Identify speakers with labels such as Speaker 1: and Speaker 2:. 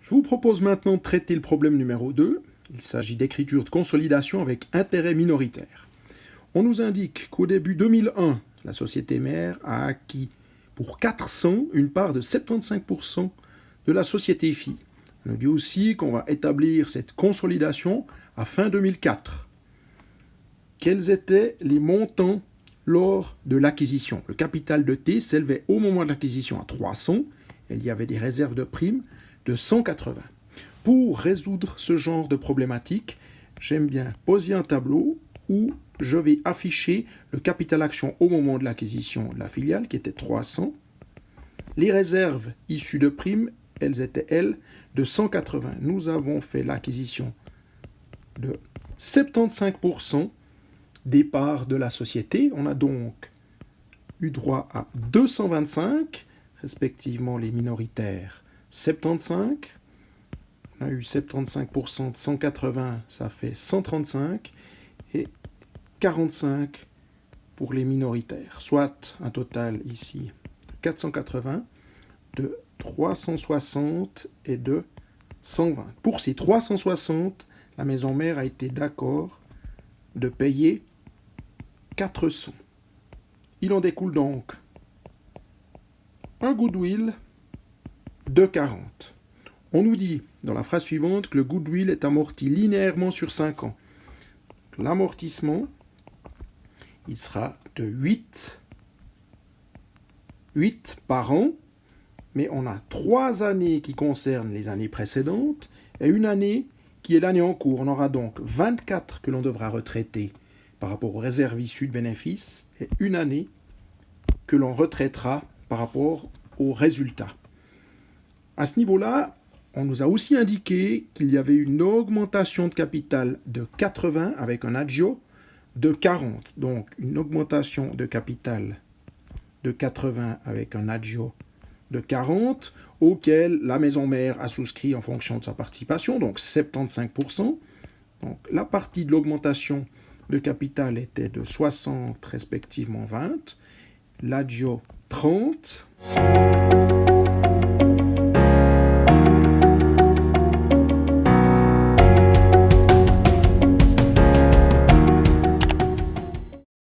Speaker 1: Je vous propose maintenant de traiter le problème numéro 2. Il s'agit d'écriture de consolidation avec intérêt minoritaire. On nous indique qu'au début 2001, la société mère a acquis pour 400 une part de 75% de la société fille. On nous dit aussi qu'on va établir cette consolidation à fin 2004. Quels étaient les montants lors de l'acquisition? Le capital de T s'élevait au moment de l'acquisition à 300 et il y avait des réserves de primes de 180. Pour résoudre ce genre de problématique, j'aime bien poser un tableau où je vais afficher le capital action au moment de l'acquisition de la filiale qui était 300. Les réserves issues de primes, elles étaient, elles, de 180. Nous avons fait l'acquisition de 75% des parts de la société. On a donc eu droit à 225, respectivement les minoritaires 75. On a eu 75% de 180, ça fait 135. Et 45 pour les minoritaires, soit un total ici de 480, de 360 et de 120. Pour ces 360, la maison mère a été d'accord de payer 400. Il en découle donc un goodwill de 40. On nous dit dans la phrase suivante que le goodwill est amorti linéairement sur 5 ans. L'amortissement, il sera de 8 par an, mais on a 3 années qui concernent les années précédentes et une année qui est l'année en cours. On aura donc 24 que l'on devra retraiter par rapport aux réserves issues de bénéfices et une année que l'on retraitera par rapport aux résultats. À ce niveau-là, on nous a aussi indiqué qu'il y avait une augmentation de capital de 80 avec un agio de 40. Donc une augmentation de capital de 80 avec un agio de 40 auquel la maison mère a souscrit en fonction de sa participation, donc 75%. Donc la partie de l'augmentation de capital était de 60 respectivement 20. L'agio 30.